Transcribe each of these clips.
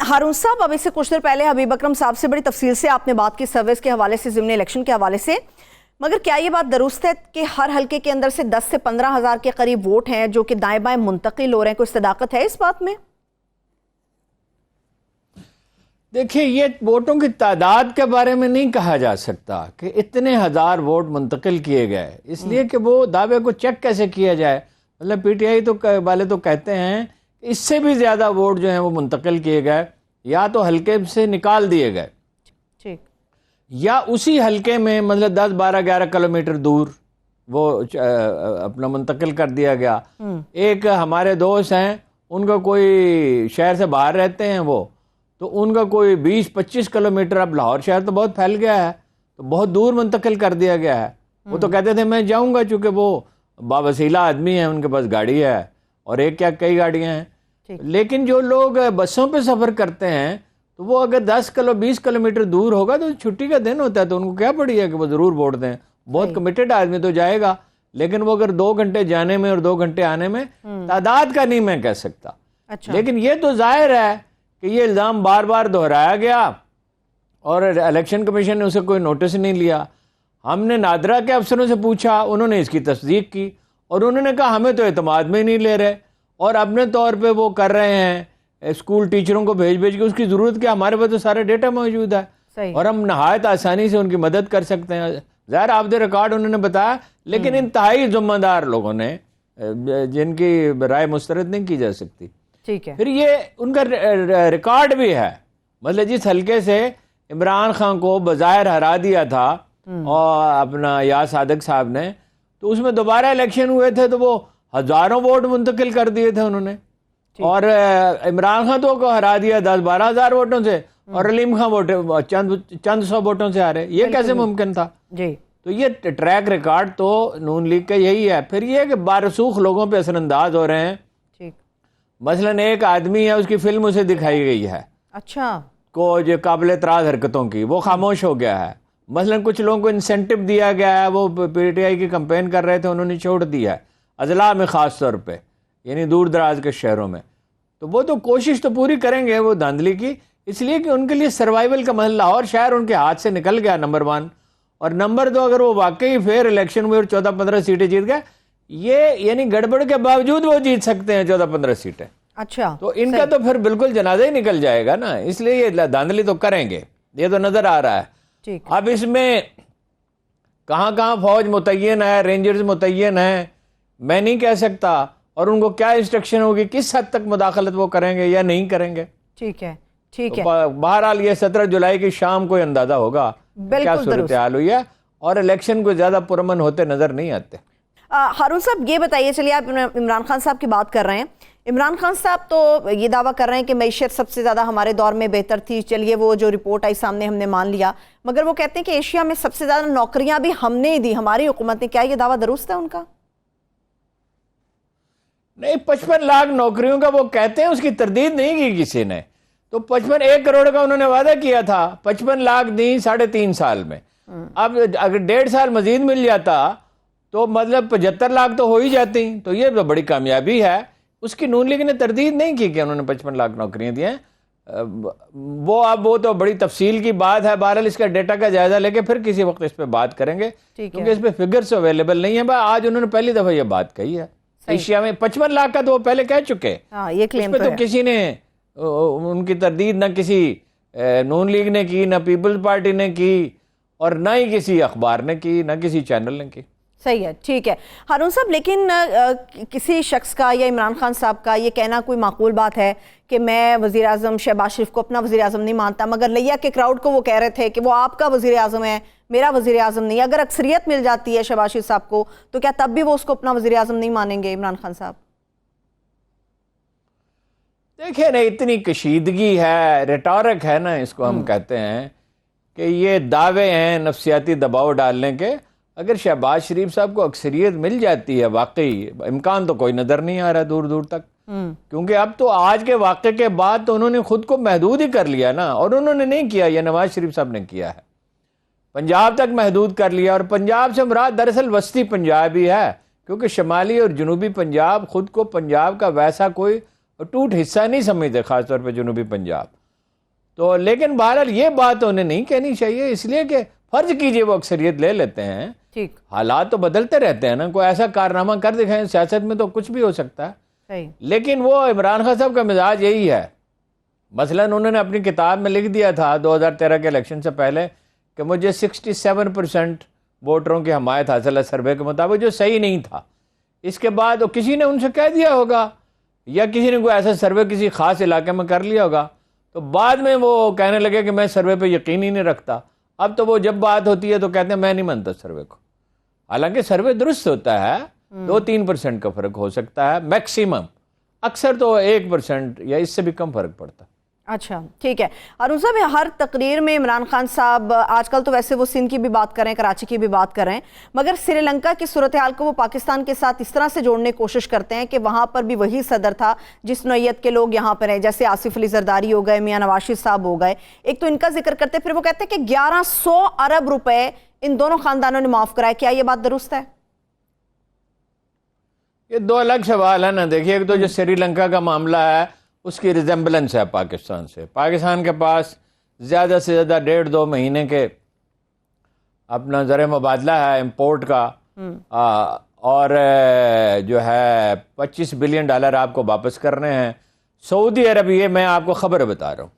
ہارون صاحب، ابھی سے کچھ دیر پہلے حبیب اکرم صاحب سے بڑی تفصیل سے آپ نے بات کی سروس کے حوالے سے، ضمن الیکشن کے حوالے سے، مگر کیا یہ بات درست ہے کہ ہر حلقے کے اندر سے 10 سے 15 ہزار کے قریب ووٹ ہیں جو کہ دائیں بائیں منتقل ہو رہے ہیں؟ کوئی صداقت ہے اس بات میں؟ دیکھیے، یہ ووٹوں کی تعداد کے بارے میں نہیں کہا جا سکتا کہ اتنے ہزار ووٹ منتقل کیے گئے، اس لیے کہ وہ دعوے کو چیک کیسے کیا جائے۔ مطلب پی ٹی آئی والے تو کہتے ہیں کہ اس سے بھی زیادہ ووٹ جو ہیں وہ منتقل کیے گئے، یا تو حلقے سے نکال دیے گئے ٹھیک، یا اسی حلقے میں مطلب 10 12 11 کلومیٹر دور وہ اپنا منتقل کر دیا گیا۔ ایک ہمارے دوست ہیں، ان کا کوئی شہر سے باہر رہتے ہیں وہ، تو ان کا کوئی 20-25 کلومیٹر، اب لاہور شہر تو بہت پھیل گیا ہے تو بہت دور منتقل کر دیا گیا ہے۔ وہ تو کہتے تھے میں جاؤں گا، چونکہ وہ باوسیلہ آدمی ہیں، ان کے پاس گاڑی ہے، اور ایک کیا کئی گاڑیاں ہیں۔ لیکن جو لوگ بسوں پہ سفر کرتے ہیں تو وہ اگر 20 کلومیٹر دور ہوگا تو چھٹی کا دن ہوتا ہے، تو ان کو کیا پڑی ہے کہ وہ ضرور ووٹ دیں۔ بہت کمیٹڈ آدمی تو جائے گا، لیکن وہ اگر 2 گھنٹے جانے میں اور 2 گھنٹے آنے میں، تعداد کا نہیں میں کہہ سکتا۔ لیکن یہ تو ظاہر ہے کہ یہ الزام بار بار دہرایا گیا اور الیکشن کمیشن نے اسے کوئی نوٹس نہیں لیا۔ ہم نے نادرا کے افسروں سے پوچھا، انہوں نے اس کی تصدیق کی اور انہوں نے کہا ہمیں تو اعتماد میں نہیں لے رہے، اور اپنے طور پہ وہ کر رہے ہیں اسکول ٹیچروں کو بھیج کے۔ اس کی ضرورت کیا، ہمارے پاس تو سارا ڈیٹا موجود ہے اور ہم نہایت آسانی سے ان کی مدد کر سکتے ہیں۔ ظاہر آف دی ریکارڈ انہوں نے بتایا، لیکن انتہائی ذمہ دار لوگوں نے، جن کی رائے مسترد نہیں کی جا سکتی۔ ٹھیک ہے، پھر یہ ان کا ریکارڈ بھی ہے، مطلب جس حلقے سے عمران خان کو بظاہر ہرا دیا تھا اور اپنا یا صادق صاحب نے، تو اس میں دوبارہ الیکشن ہوئے تھے تو وہ ہزاروں ووٹ منتقل کر دیے تھے انہوں نے، اور عمران خان تو کو ہرا دیا 10-12 ہزار ووٹوں سے، اور علیم خان ووٹ چند سو ووٹوں سے ہارے۔ یہ کیسے ممکن تھا؟ جی، تو یہ ٹریک ریکارڈ تو نون لیگ کا یہی ہے۔ پھر یہ کہ بارسوخ لوگوں پہ اثر انداز ہو رہے ہیں۔ مثلا ایک آدمی ہے، اس کی فلم اسے دکھائی گئی ہے، اچھا، کو جو قابل اعتراض حرکتوں کی، وہ خاموش ہو گیا ہے۔ مثلا کچھ لوگوں کو انسینٹو دیا گیا ہے، وہ پی ٹی آئی کی کمپین کر رہے تھے، انہوں نے چھوڑ دیا ہے اضلاع میں، خاص طور پہ یعنی دور دراز کے شہروں میں۔ تو وہ تو کوشش تو پوری کریں گے وہ دھاندلی کی، اس لیے کہ ان کے لیے سروائیول کا مسئلہ، اور شہر ان کے ہاتھ سے نکل گیا نمبر 1، اور نمبر 2 اگر وہ واقعی پھر الیکشن ہوئے اور 14-15 سیٹیں جیت گئے، یہ یعنی گڑبڑ کے باوجود وہ جیت سکتے ہیں 14-15 سیٹیں۔ اچھا، تو ان کا تو پھر بالکل جنازہ ہی نکل جائے گا نا، اس لیے یہ دھاندلی تو کریں گے، یہ تو نظر آ رہا ہے۔ اب اس میں کہاں کہاں فوج متعین ہے، رینجرز متعین ہے، میں نہیں کہہ سکتا، اور ان کو کیا انسٹرکشن ہوگی، کس حد تک مداخلت وہ کریں گے یا نہیں کریں گے۔ ٹھیک ہے، ٹھیک ہے، بہرحال یہ 17 جولائی کی شام کو اندازہ ہوگا کیا صورتحال ہوئی ہے، اور الیکشن کو زیادہ پرامن ہوتے نظر نہیں آتے۔ ہارون صاحب یہ بتائیے، چلیے آپ عمران خان صاحب کی بات کر رہے ہیں، عمران خان صاحب تو یہ دعویٰ کر رہے ہیں کہ معیشت سب سے زیادہ ہمارے دور میں بہتر تھی، چلیے وہ جو رپورٹ آئی سامنے ہم نے مان لیا، مگر وہ کہتے ہیں کہ ایشیا میں سب سے زیادہ نوکریاں بھی ہم نے دی، ہماری حکومت نے۔ کیا یہ دعویٰ درست ہے ان کا؟ نہیں، 55 لاکھ نوکریوں کا وہ کہتے ہیں، اس کی تردید نہیں کی کسی نے۔ تو 1 کروڑ کا انہوں نے وعدہ کیا تھا، 55 لاکھ دی 3.5 سال میں۔ اب اگر 1.5 سال مزید مل جاتا تو مطلب 75 لاکھ تو ہو ہی جاتی، تو یہ تو بڑی کامیابی ہے۔ اس کی نون لیگ نے تردید نہیں کی کہ انہوں نے 55 لاکھ نوکریاں دی ہیں۔ وہ تو بڑی تفصیل کی بات ہے، بہرحال اس کا ڈیٹا کا جائزہ لے کے پھر کسی وقت اس پہ بات کریں گے، کیونکہ اس پہ فگرز اویلیبل نہیں ہیں۔ آج انہوں نے پہلی دفعہ یہ بات کہی ہے، ایشیا میں 55 لاکھ کا تو وہ پہلے کہہ چکے، اس پہ تو کسی نے ان کی تردید نہ کسی نون لیگ نے کی، نہ پیپلز پارٹی نے کی، اور نہ ہی کسی اخبار نے کی، نہ کسی چینل نے کی۔ صحیح ہے، ٹھیک ہے ہارون صاحب، لیکن کسی شخص کا یا عمران خان صاحب کا یہ کہنا کوئی معقول بات ہے کہ میں وزیر اعظم شہباز شریف کو اپنا وزیر اعظم نہیں مانتا، مگر لیا کے کراؤڈ کو وہ کہہ رہے تھے کہ وہ آپ کا وزیر اعظم ہے، میرا وزیر اعظم نہیں۔ اگر اکثریت مل جاتی ہے شہباز شریف صاحب کو تو کیا تب بھی وہ اس کو اپنا وزیر اعظم نہیں مانیں گے عمران خان صاحب؟ دیکھیں نا، اتنی کشیدگی ہے، ریٹورک ہے نا، اس کو ہم کہتے ہیں کہ یہ دعوے ہیں نفسیاتی دباؤ ڈالنے کے۔ اگر شہباز شریف صاحب کو اکثریت مل جاتی ہے، واقعی امکان تو کوئی نظر نہیں آ رہا دور دور تک، کیونکہ اب تو آج کے واقعے کے بعد تو انہوں نے خود کو محدود ہی کر لیا نا، اور انہوں نے نہیں کیا، یہ نواز شریف صاحب نے کیا ہے، پنجاب تک محدود کر لیا۔ اور پنجاب سے مراد دراصل وسطی پنجاب ہی ہے، کیونکہ شمالی اور جنوبی پنجاب خود کو پنجاب کا ویسا کوئی اور ٹوٹ حصہ نہیں سمجھتے، خاص طور پہ جنوبی پنجاب. تو لیکن بہرحال یہ بات انہیں نہیں کہنی چاہیے، اس لیے کہ فرض کیجئے وہ اکثریت لے لیتے ہیں، ٹھیک، حالات تو بدلتے رہتے ہیں نا، کوئی ایسا کارنامہ کر دکھائیں، سیاست میں تو کچھ بھی ہو سکتا ہے. صحیح. لیکن وہ عمران خان صاحب کا مزاج یہی ہے. مثلا انہوں نے اپنی کتاب میں لکھ دیا تھا 2013 کے الیکشن سے پہلے کہ مجھے 67% ووٹروں کی حمایت حاصل ہے سروے کے مطابق، جو صحیح نہیں تھا. اس کے بعد کسی نے ان سے کہہ دیا ہوگا یا کسی نے کوئی ایسا سروے کسی خاص علاقے میں کر لیا ہوگا، تو بعد میں وہ کہنے لگے کہ میں سروے پہ یقین ہی نہیں رکھتا. اب تو وہ جب بات ہوتی ہے تو کہتے ہیں میں نہیں مانتا سروے کو. حالانکہ سروے درست ہوتا ہے، 2-3% کا فرق ہو سکتا ہے میکسیمم، اکثر تو 1% یا اس سے بھی کم فرق پڑتا. اچھا ٹھیک ہے. ہارون صاحب، ہر تقریر میں عمران خان صاحب آج کل تو ویسے وہ سندھ کی بھی بات کر رہے ہیں، کراچی کی بھی بات کر رہے ہیں، مگر سری لنکا کی صورتحال کو وہ پاکستان کے ساتھ اس طرح سے جوڑنے کی کوشش کرتے ہیں کہ وہاں پر بھی وہی صدر تھا جس نوعیت کے لوگ یہاں پر ہیں، جیسے آصف علی زرداری ہو گئے، میاں نواز شریف صاحب ہو گئے. ایک تو ان کا ذکر کرتے، پھر وہ کہتے ہیں کہ 1100 ارب روپے ان دونوں خاندانوں نے معاف کرائے. کیا یہ بات درست ہے؟ یہ دو الگ سوال ہے نا. دیکھیے، ایک تو جو سری لنکا کا معاملہ ہے اس کی ریزمبلنس ہے پاکستان سے. پاکستان کے پاس زیادہ سے زیادہ 1.5-2 مہینے کے اپنا زر مبادلہ ہے امپورٹ کا، اور جو ہے $25 بلین آپ کو واپس کرنے ہیں. سعودی عرب، یہ میں آپ کو خبر بتا رہا ہوں،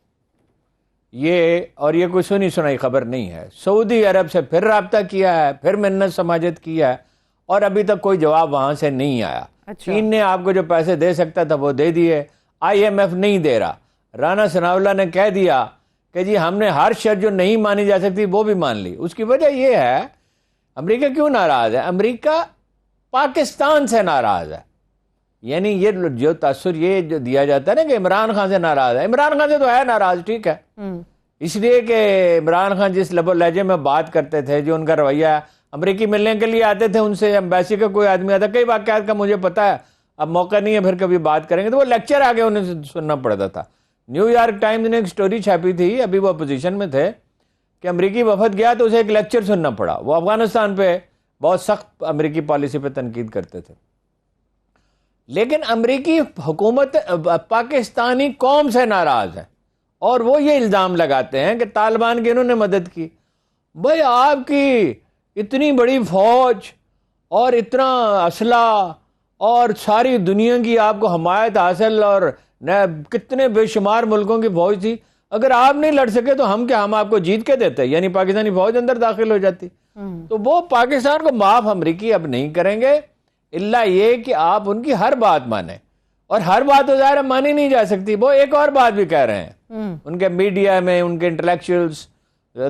یہ کوئی سنی سنائی خبر نہیں ہے. سعودی عرب سے پھر رابطہ کیا ہے، پھر منت سماجت کیا ہے، اور ابھی تک کوئی جواب وہاں سے نہیں آیا. چین نے آپ کو جو پیسے دے سکتا تھا وہ دے دیے، IMF نہیں دے رہا. رانا ثناءاللہ نے کہہ دیا کہ جی ہم نے ہر شرط جو نہیں مانی جا سکتی وہ بھی مان لی. اس کی وجہ یہ ہے، امریکہ کیوں ناراض ہے؟ امریکہ پاکستان سے ناراض ہے. یعنی یہ جو تاثر یہ جو دیا جاتا ہے نا کہ عمران خان سے ناراض ہے، عمران خان سے تو ہے ناراض، ٹھیک ہے، اس لیے کہ عمران خان جس لب و لہجے میں بات کرتے تھے، جو ان کا رویہ ہے، امریکی ملنے کے لیے آتے تھے ان سے، ایمبیسی کا کوئی آدمی آتا، کئی واقعات کا مجھے پتا ہے، اب موقع نہیں ہے، پھر کبھی بات کریں گے. تو وہ لیکچر آگے انہیں سے سننا پڑتا تھا. نیو یارک ٹائمز نے ایک سٹوری چھاپی تھی، ابھی وہ اپوزیشن میں تھے، کہ امریکی وفد گیا تو اسے ایک لیکچر سننا پڑا. وہ افغانستان پہ بہت سخت امریکی پالیسی پہ تنقید کرتے تھے، لیکن امریکی حکومت پاکستانی قوم سے ناراض ہے، اور وہ یہ الزام لگاتے ہیں کہ طالبان کی انہوں نے مدد کی. بھئی آپ کی اتنی بڑی فوج اور اتنا اسلحہ اور ساری دنیا کی آپ کو حمایت حاصل، اور کتنے بے شمار ملکوں کی فوج تھی، اگر آپ نہیں لڑ سکے تو ہم آپ کو جیت کے دیتے، یعنی پاکستانی فوج اندر داخل ہو جاتی. تو وہ پاکستان کو معاف امریکی اب نہیں کریں گے، الا یہ کہ آپ ان کی ہر بات مانیں. اور ہر بات تو ظاہر مانی نہیں جا سکتی. وہ ایک اور بات بھی کہہ رہے ہیں ان کے میڈیا میں، ان کے انٹلیکچوئلز،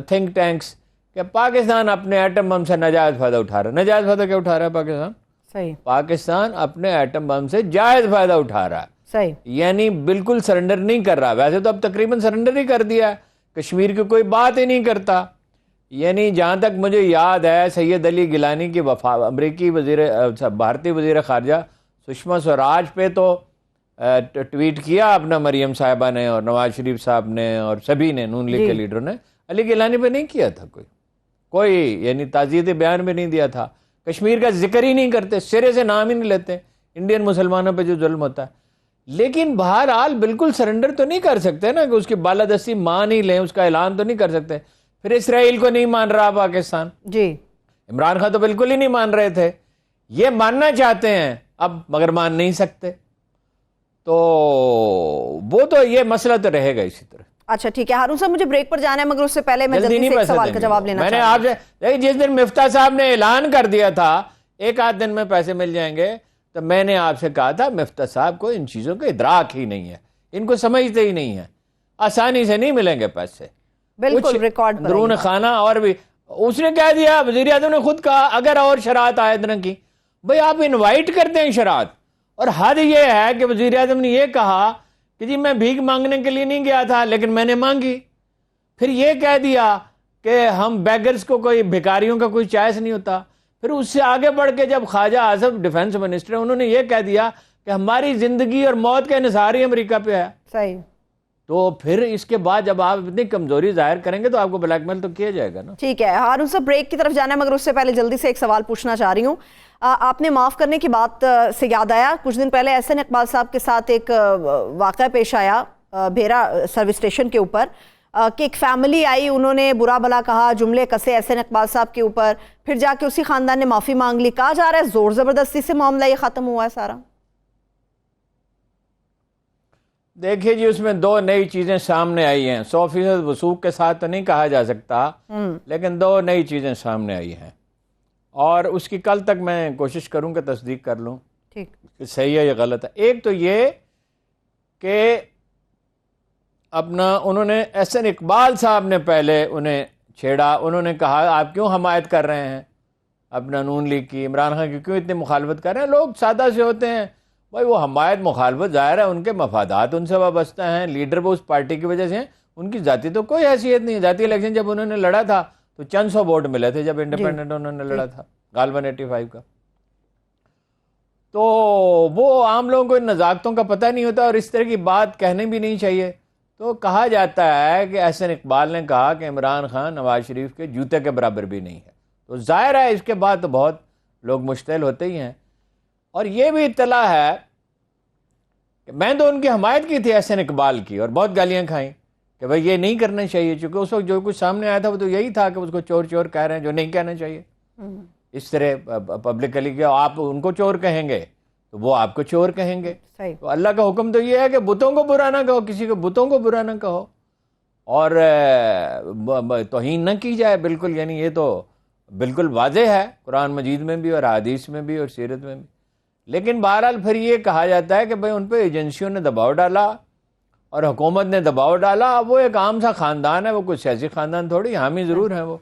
تھنک ٹینکس، کہ پاکستان اپنے ایٹم بم سے ناجائز فائدہ اٹھا رہا ہے. ناجائز فائدہ کیا اٹھا رہا ہے پاکستان؟ صحیح. پاکستان اپنے ایٹم بم سے جائز فائدہ اٹھا رہا ہے. صحیح. یعنی بالکل سرنڈر نہیں کر رہا. ویسے تو اب تقریباً سرنڈر ہی کر دیا ہے، کشمیر کی کوئی بات ہی نہیں کرتا. یعنی جہاں تک مجھے یاد ہے، سید علی گیلانی کی امریکی بھارتی وزیر خارجہ سشما سوراج پہ تو ٹویٹ کیا اپنا مریم صاحبہ نے اور نواز شریف صاحب نے اور سبھی نے، نون لیگ کے لیڈروں نے. علی گیلانی پہ نہیں کیا تھا کوئی یعنی تعزیت بیان بھی نہیں دیا تھا. کشمیر کا ذکر ہی نہیں کرتے، سرے سے نام ہی نہیں لیتے انڈین مسلمانوں پہ جو ظلم ہوتا ہے. لیکن بہرحال بالکل سرنڈر تو نہیں کر سکتے نا، کہ اس کی بالادستی مان ہی لیں، اس کا اعلان تو نہیں کر سکتے. پھر اسرائیل کو نہیں مان رہا پاکستان، جی عمران خان تو بالکل ہی نہیں مان رہے تھے. یہ ماننا چاہتے ہیں اب مگر مان نہیں سکتے. تو وہ تو یہ مسئلہ تو رہے گا اسی طرح. اچھا ٹھیک ہے ہارون صاحب، مجھے بریک پر جانا ہے، مگر اس سے پہلے میں جلدی سے ایک سوال کا جواب لینا چاہتا ہوں. میں نے آپ سے جس دن مفتاح صاحب نے اعلان کر دیا تھا 1 دن میں پیسے مل جائیں گے، تو میں نے آپ سے کہا تھا مفتاح صاحب کو ان چیزوں کا ادراک ہی نہیں ہے، ان کو سمجھتے ہی نہیں ہے، آسانی سے نہیں ملیں گے پیسے. بالکل ریکارڈ درون خانہ. اور بھی اس نے کہہ دیا، وزیر اعظم نے خود کہا اگر اور شرائط عائد نہ کی. بھئی آپ انوائٹ کرتے ہیں شرائط، اور حد یہ ہے کہ وزیر اعظم نے یہ کہا کہ جی میں بھیک مانگنے کے لیے نہیں گیا تھا لیکن میں نے مانگی. پھر یہ کہہ دیا کہ ہم بیگرز کو کوئی بھکاریوں کا کوئی چوائس نہیں ہوتا. پھر اس سے آگے بڑھ کے جب خواجہ آصف ڈیفنس منسٹر ہیں، انہوں نے یہ کہہ دیا کہ ہماری زندگی اور موت کا انحصار ہی امریکہ پہ ہے. صحیح. تو پھر اس کے بعد جب آپ اتنی کمزوری ظاہر کریں گے تو آپ کو بلیک میل تو کیا جائے گا نا. ٹھیک ہے ہارون صاحب، بریک کی طرف جانا ہے، مگر اس سے پہلے جلدی سے ایک سوال پوچھنا چاہ رہی ہوں. آپ نے معاف کرنے کی بات سے یاد آیا، کچھ دن پہلے احسن اقبال صاحب کے ساتھ ایک واقعہ پیش آیا بھیرا سروس اسٹیشن کے اوپر کہ ایک فیملی آئی، انہوں نے برا بلا کہا، جملے کسے احسن اقبال صاحب کے اوپر، پھر جا کے اسی خاندان نے معافی مانگ لی. کہا جا رہا ہے زور زبردستی سے معاملہ یہ ختم ہوا ہے سارا. دیکھیے جی، اس میں دو نئی چیزیں سامنے آئی ہیں. 100% وثوق کے ساتھ تو نہیں کہا جا سکتا، لیکن دو نئی چیزیں سامنے آئی ہیں، اور اس کی کل تک میں کوشش کروں کہ تصدیق کر لوں ٹھیک کہ صحیح ہے یا غلط ہے. ایک تو یہ کہ انہوں نے احسن اقبال صاحب نے پہلے انہیں چھیڑا. انہوں نے کہا آپ کیوں حمایت کر رہے ہیں اپنا نون لیگ کی، عمران خان کی کیوں اتنی مخالفت کر رہے ہیں. لوگ سادہ سے ہوتے ہیں بھائی، وہ حمایت مخالفت ظاہر ہے ان کے مفادات ان سے وابستہ ہیں، لیڈر وہ اس پارٹی کی وجہ سے ہیں، ان کی ذاتی تو کوئی حیثیت نہیں. ذاتی الیکشن جب انہوں نے لڑا تھا تو چند سو ووٹ ملے تھے، جب انڈیپینڈنٹ انہوں نے لڑا تھا غالباً 85 کا. تو وہ عام لوگوں کو ان نزاکتوں کا پتہ نہیں ہوتا، اور اس طرح کی بات کہنے بھی نہیں چاہیے. تو کہا جاتا ہے کہ احسن اقبال نے کہا کہ عمران خان نواز شریف کے جوتے کے برابر بھی نہیں ہے. تو ظاہر ہے اس کے بعد تو بہت لوگ مشتعل ہوتے ہی ہیں. اور یہ بھی اطلاع ہے کہ میں تو ان کی حمایت کی تھی احسن اقبال کی، اور بہت گالیاں کھائیں کہ بھائی یہ نہیں کرنا چاہیے، چونکہ اس وقت جو کچھ سامنے آیا تھا وہ تو یہی تھا کہ اس کو چور چور کہہ رہے ہیں، جو نہیں کہنا چاہیے اس طرح پبلکلی. کہ آپ ان کو چور کہیں گے تو وہ آپ کو چور کہیں گے. صحیح. تو اللہ کا حکم تو یہ ہے کہ بتوں کو برا نہ کہو، کسی کو بتوں کو برا نہ کہو، اور توہین نہ کی جائے. بالکل، یعنی یہ تو بالکل واضح ہے قرآن مجید میں بھی اور حدیث میں بھی اور سیرت میں بھی. لیکن بہرحال پھر یہ کہا جاتا ہے کہ بھئی ان پہ ایجنسیوں نے دباؤ ڈالا اور حکومت نے دباؤ ڈالا. وہ ایک عام سا خاندان ہے، وہ کوئی سیاسی خاندان تھوڑی، حامی ضرور ہیں وہ.